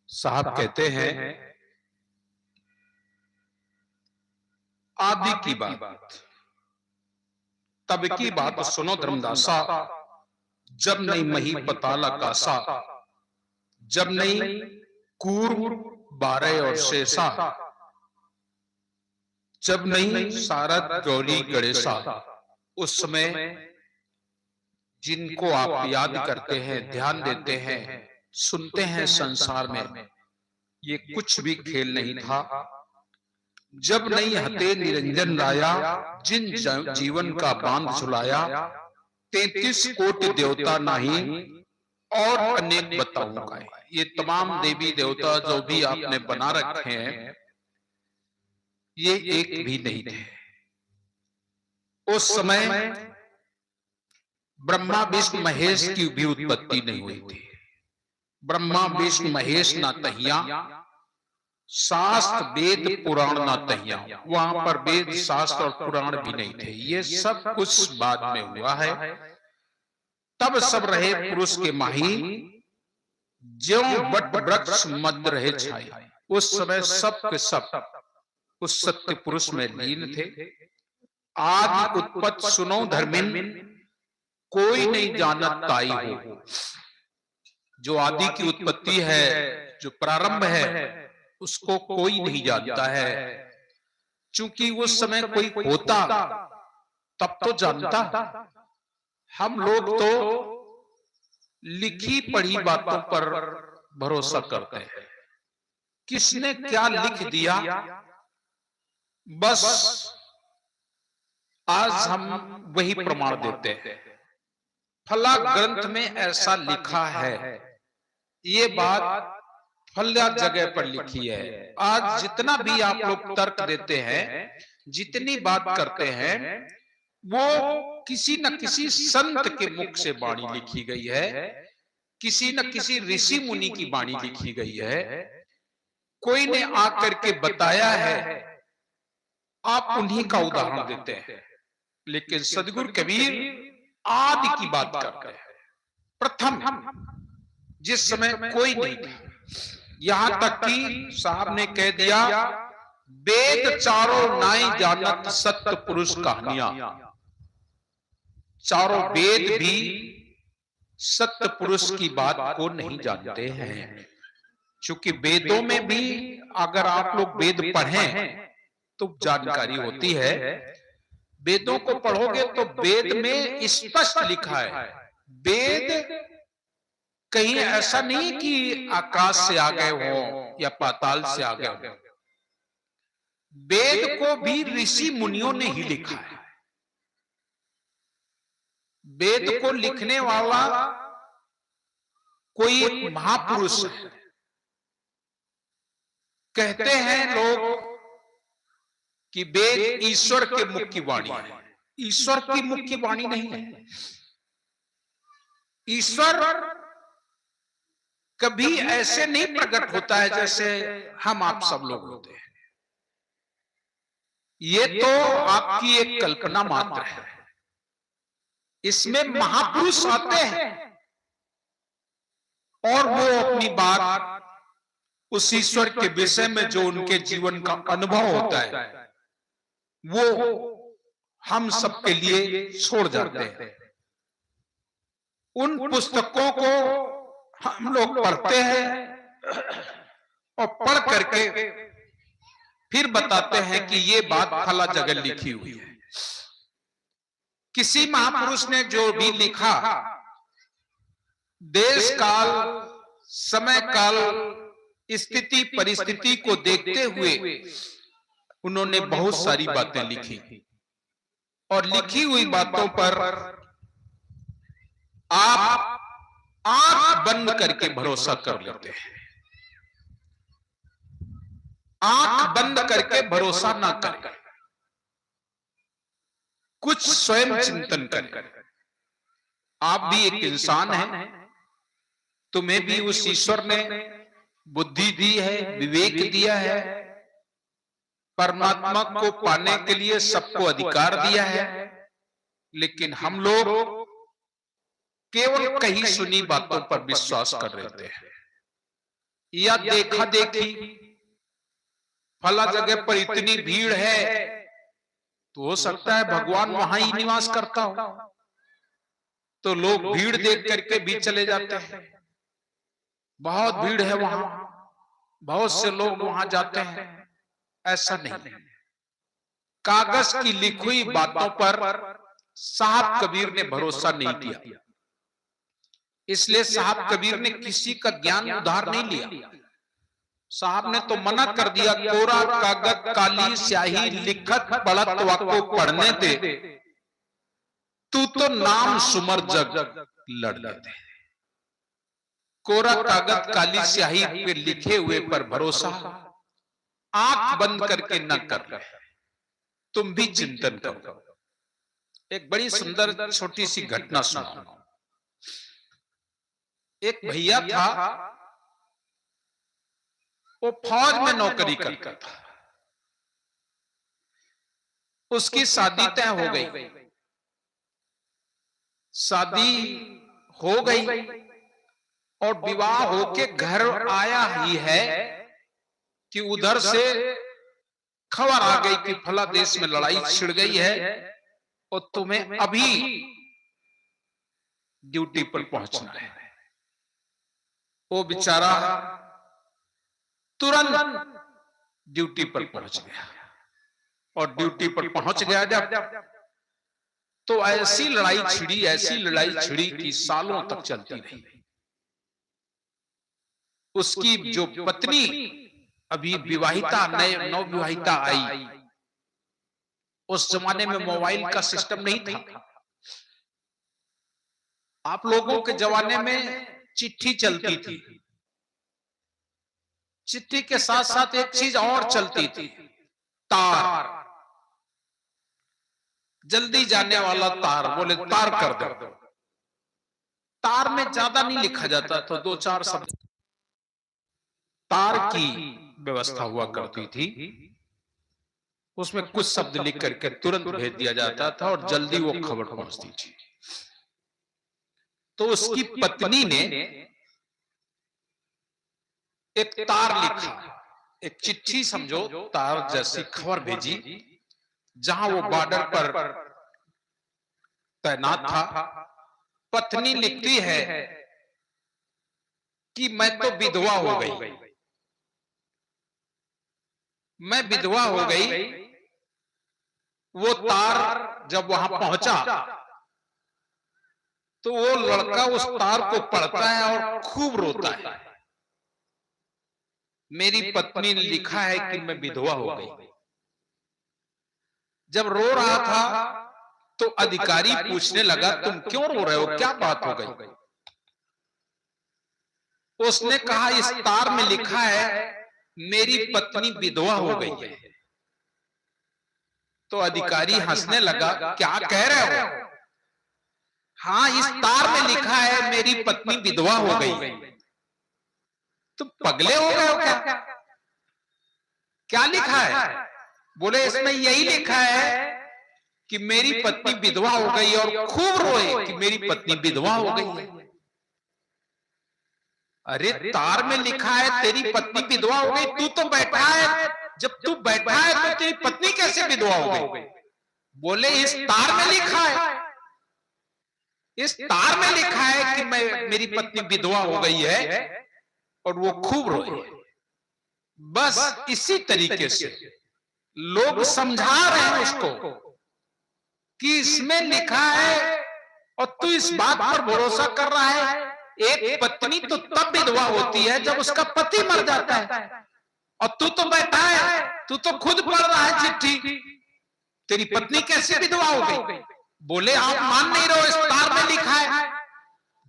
साहब कहते हैं, आदि की बात तब की बात सुनो धर्मदासा, जब नहीं मही पताला कासा, जब नहीं कूर्म बारह और शेषा, जब नहीं सारद गौरी गणेशा। उस समय जिनको आप याद करते हैं, ध्यान देते हैं, सुनते हैं, संसार में ये कुछ भी खेल नहीं था। जब नहीं हते निरंजन राया, जिन जीवन का बांध झुलाया, 33 कोटि देवता नहीं और अनेक बताऊंगा। ये तमाम देवी देवता जो भी आपने बना रखे हैं, ये एक भी नहीं थे। उस समय ब्रह्मा विष्णु महेश की भी उत्पत्ति नहीं हुई थी। ब्रह्मा विष्णु महेश ना तहिया, शास्त्र वेद पुराण ना तहिया। वहां पर वेद शास्त्र और पुराण भी नहीं थे। ये सब कुछ बाद में हुआ है। तब सब रहे पुरुष के माही, ज्यों बट वृक्ष मध्य रहे छाई। उस समय सब के सब उस सत्य पुरुष में लीन थे। आदि उत्पत्ति सुनो धर्मिन, कोई नहीं जानत ताई हो। जो आदि की उत्पत्ति है, जो प्रारंभ है, उसको कोई नहीं जानता है। चूंकि उस समय कोई होता तब तो जानता। हम लोग तो लिखी पढ़ी बातों पर भरोसा करते हैं। किसने क्या लिख दिया, बस आज हम वही प्रमाण देते हैं। फला ग्रंथ में ऐसा लिखा है, ये बात फला जगह पर लिखी है। आज जितना भी आप लोग तर्क देते हैं, जितनी बात करते हैं, वो किसी न किसी संत के मुख से वाणी लिखी गई है, किसी न किसी ऋषि मुनि की वाणी लिखी गई है। कोई ने आकर के बताया है, आप उन्हीं का उदाहरण देते हैं। लेकिन सदगुरु कबीर आदि की बात करते हैं। प्रथम जिस समय कोई नहीं था। यहां तक कि साहब ने कह दिया, वेद चारों नाई जानत सत्य पुरुष कहानियां। चारों वेद भी सत्य पुरुष की बात को नहीं जानते हैं। क्योंकि वेदों में भी अगर आप लोग वेद पढ़ें तो जानकारी होती है। वेदों को पढ़ोगे तो वेद में स्पष्ट लिखा है। वेद कहीं ऐसा नहीं कि आकाश से आ गए हो या पाताल से आ गए हो। वेद को भी ऋषि मुनियों ने ही लिखा है। वेद को लिखने वाला कोई एक महापुरुष है। कहते हैं लोग कि वेद ईश्वर के मुख की वाणी है। ईश्वर की मुख की वाणी नहीं है। ईश्वर कभी ऐसे नहीं प्रकट होता है जैसे हम आप सब लोग होते हैं। ये तो आपकी एक कल्पना मात्र है। इसमें महापुरुष आते हैं और वो अपनी बात उस ईश्वर के विषय में जो उनके जीवन का अनुभव होता है, वो हम सबके लिए छोड़ जाते हैं। उन पुस्तकों को हम लोग पढ़ते हैं और पढ़ करके फिर बताते हैं कि ये बात फला जगह लिखी हुई है। किसी महापुरुष ने जो भी लिखा, देश काल, समय काल, स्थिति परिस्थिति को देखते हुए उन्होंने बहुत सारी बातें लिखी। और लिखी हुई बातों पर आप आंख बंद करके भरोसा कर लेते हैं। आंख बंद करके भरोसा ना करें, कुछ स्वयं चिंतन करें। आप भी एक इंसान हैं, तुम्हें भी उस ईश्वर ने बुद्धि दी है, विवेक दिया है, परमात्मा को पाने के लिए सबको अधिकार दिया है। लेकिन हम लोग केवल कहीं सुनी बातों पर विश्वास कर लेते हैं। या देखा देखी, फला जगह पर इतनी भीड़ है तो हो सकता है भगवान वहां ही निवास करता हो, तो लोग भीड़ देख करके भी चले जाते हैं। बहुत भीड़ है वहां, बहुत से लोग वहां जाते हैं। ऐसा नहीं, कागज की लिखी हुई बातों पर साहब कबीर ने भरोसा नहीं किया, इसलिए साहब कबीर ने किसी का ज्ञान उधार नहीं लिया। साहब ने तो मना कर दिया, कोरा कागज काली स्याही लिखत पढ़त वाको पढ़ने दे, तू तो नाम सुमर जग लड़ लेते। कोरा कागज काली स्याही पे लिखे हुए पर भरोसा आंख बंद करके न कर ले, तुम भी चिंतन करो। एक बड़ी सुंदर छोटी सी घटना सुनाओ। एक भैया था, वो फौज में नौकरी करता था। उसकी शादी तय हो गई, शादी हो गई और विवाह होके घर आया ही है कि उधर से खबर आ गई कि फला देश में लड़ाई छिड़ गई है और तुम्हें अभी ड्यूटी पर पहुंचना है। वो बेचारा तुरंत ड्यूटी पर पहुंच गया, और ड्यूटी पर पहुंच गया जब, तो ऐसी लड़ाई छिड़ी कि सालों तक चलती रही। उसकी जो पत्नी अभी विवाहिता, नव विवाहिता आई, उस जमाने में मोबाइल का सिस्टम नहीं था। आप लोगों के जमाने में चिट्ठी चलती थी, चिट्ठी के साथ साथ एक चीज और चलती थी, तार, जल्दी जाने वाला तार, बोले तार कर दो। तार में ज्यादा नहीं लिखा जाता तो 2-4 शब्द तार की व्यवस्था हुआ करती थी, उसमें कुछ शब्द लिख करके तुरंत भेज दिया जाता था और जल्दी वो खबर पहुंचती थी। तो उसकी पत्नी ने एक तार लिखा, एक चिट्ठी समझो, तार जैसी खबर भेजी, जहां वो बॉर्डर पर तैनात था। पत्नी लिखती है कि मैं तो विधवा हो गई, मैं विधवा हो गई। वो तार जब वहां पहुंचा तो वो लड़का उस तार को पढ़ता है और खूब रोता है। मेरी पत्नी ने लिखा है कि मैं विधवा हो गई। जब रो रहा था तो अधिकारी पूछने लगा, तुम क्यों रो रहे हो, क्या बात हो गई? उसने कहा, इस तार में लिखा है मेरी पत्नी विधवा हो गई है। तो अधिकारी हंसने लगा, क्या कह रहे हो? हाँ, इस तार में लिखा है मेरी पत्नी विधवा हो गई। तुम पगले हो गए हो क्या? क्या लिखा है? बोले, इसमें यही लिखा है कि मेरी पत्नी विधवा हो गई, और खूब रोए कि मेरी पत्नी विधवा हो गई। अरे, तार में लिखा है तेरी पत्नी विधवा हो गई, तू तो बैठा है, जब तू बैठा है तो तेरी पत्नी कैसे विधवा हो गई? बोले, इस तार में लिखा है, इस तार में लिखा है कि मेरी पत्नी विधवा हो गई है, और वो खूब रोए। बस इसी तरीके से लोग समझा रहे हैं उसको कि इसमें लिखा है और तू इस बात पर भरोसा कर रहा है। एक पत्नी तो तब विधवा होती है जब उसका पति मर जाता है, और तू तो बैठा है, तू तो खुद पढ़ रहा है चिट्ठी, तेरी पत्नी कैसे विधवा हो गई? बोले, आप मान नहीं रहे हो, इस तार में लिखा है।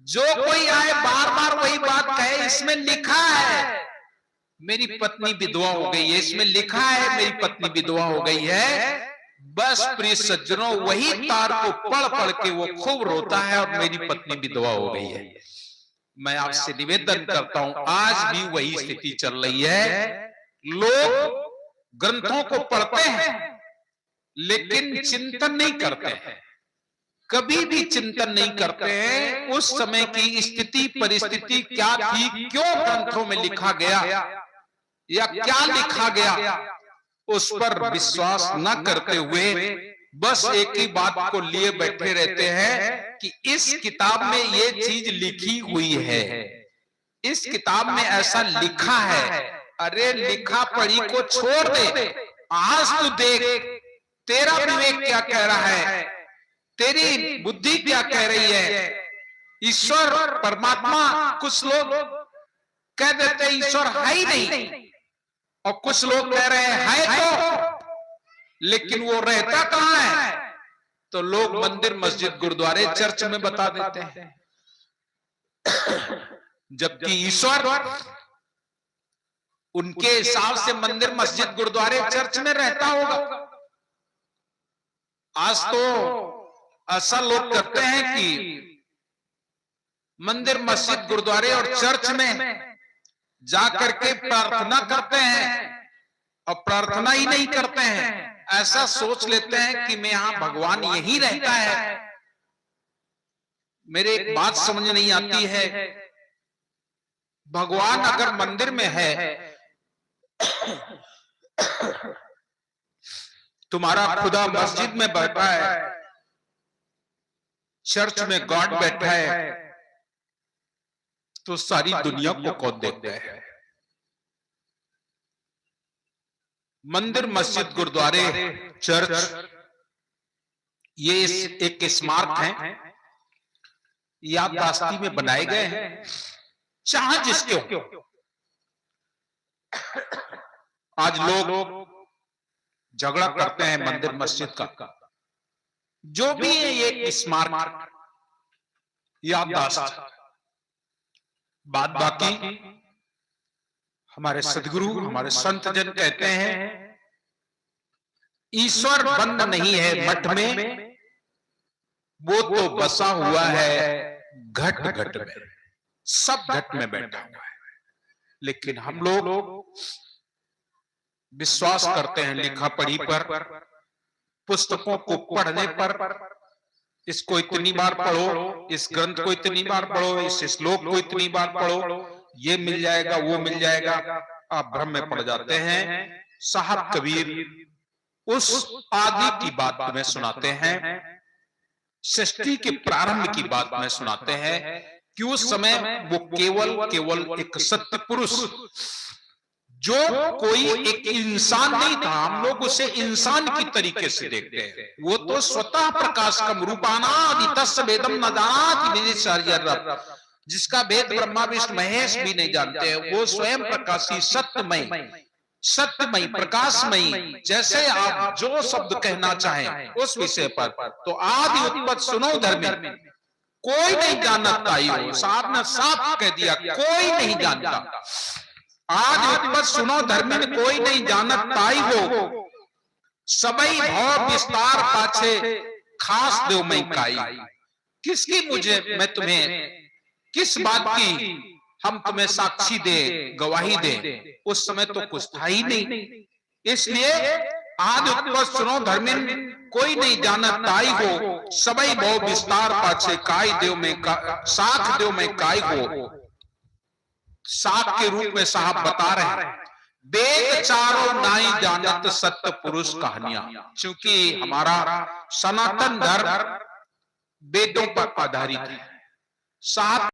जो कोई आए बार बार वही बात कहे, इसमें लिखा है मेरी पत्नी विधवा हो गई है, इसमें लिखा है मेरी पत्नी विधवा हो गई है। बस प्रिय सज्जनों, वही तार को पढ़ पढ़ के वो खूब रोता है और मेरी पत्नी विधवा हो गई है। मैं आपसे निवेदन करता हूं, आज भी वही स्थिति चल रही है। लोग ग्रंथों को पढ़ते हैं लेकिन चिंतन नहीं करते हैं। कभी भी चिंतन नहीं करते हैं उस समय की स्थिति परिस्थिति क्या थी, क्यों ग्रंथों में लिखा गया या क्या लिखा गया, उस पर विश्वास न करते हुए बस एक ही बात को लिए बैठे रहते हैं कि इस किताब में ये चीज लिखी हुई है, इस किताब में ऐसा लिखा है। अरे लिखा पढ़ी को छोड़ दे, आज तू देख तेरा विवेक क्या कह रहा है, तेरी बुद्धि क्या कह रही है। ईश्वर परमात्मा कुछ लोग कह देते हैं ईश्वर है ही नहीं, और कुछ लोग कह रहे हैं है तो, लेकिन वो रहता कहां है, तो लोग मंदिर मस्जिद गुरुद्वारे चर्च में बता देते हैं, जबकि ईश्वर उनके हिसाब से मंदिर मस्जिद गुरुद्वारे चर्च में रहता होगा। आज तो ऐसा लोग करते हैं कि मंदिर मस्जिद गुरुद्वारे और चर्च में जाकर के प्रार्थना करते हैं, और प्रार्थना ही नहीं करते हैं, ऐसा सोच लेते हैं कि मैं यहां भगवान यही रहता है। मेरे एक बात समझ नहीं आती है, भगवान अगर मंदिर में है, तुम्हारा खुदा मस्जिद में बैठा है, चर्च में गॉड बैठा है, तो सारी दुनिया को कौन देखता है। मंदिर मस्जिद गुरुद्वारे चर्च ये एक स्मारक हैं, याददाश्ती में बनाए गए हैं, चाहे जिसके हो। आज लोग झगड़ा करते हैं मंदिर मस्जिद का, जो भी है ये स्मारक याददाश्त। बात बाकी हमारे सदगुरु हमारे संत जन कहते हैं ईश्वर बंद नहीं है मठ में, वो तो बसा हुआ है घट घट में, सब घट में बैठा हुआ है। लेकिन हम लोग विश्वास करते हैं लिखा पढ़ी पर, पुस्तकों को पढ़ने पर, इसको इतनी बार पढ़ो, इस ग्रंथ को इतनी बार पढ़ो, इस श्लोक को इतनी बार पढ़ो, ये मिल जाएगा वो मिल जाएगा, आप भ्रम में पड़ जाते हैं। साहब कबीर उस आदि की बात में सुनाते हैं, सृष्टि के प्रारंभ की बात में सुनाते हैं कि उस समय वो केवल एक सत्य पुरुष, जो कोई एक इंसान नहीं था, हम लोग उसे इंसान की तरीके से देखते हैं, वो तो स्वतः प्रकाश कम रूपानादितस्य वेदम न जानाति, जिसका भेद ब्रह्मा विष्णु महेश भी नहीं जानते हैं, वो स्वयं प्रकाशी सत्यमयी प्रकाशमयी। जैसे आप जो शब्द कहना चाहें उस विषय पर, तो आदि उत्पत्ति सुनो धर्म, कोई नहीं जानता ही हो, साहब ने साफ कह दिया कोई नहीं जानता। आज उत्पत्ति सुनो धर्म में कोई नहीं जानता ही हो, सबई भव विस्तार पाछे खास देव मैं काई। किसकी मुझे मैं तुम्हें किस बात की हम तुम्हें साक्षी दे गवाही दे, उस समय तो कुछ था ही नहीं। इसलिए आज उत्पत्ति सुनो धर्म कोई नहीं जानता ही हो, सबई भव विस्तार पाछे काई देव में साख देव में काई हो। साख के रूप में साहब बता रहे हैं वेद चारों नाई जानत सत्य पुरुष कहानियां, क्योंकि हमारा सनातन धर्म वेदों पर आधारित है। साहब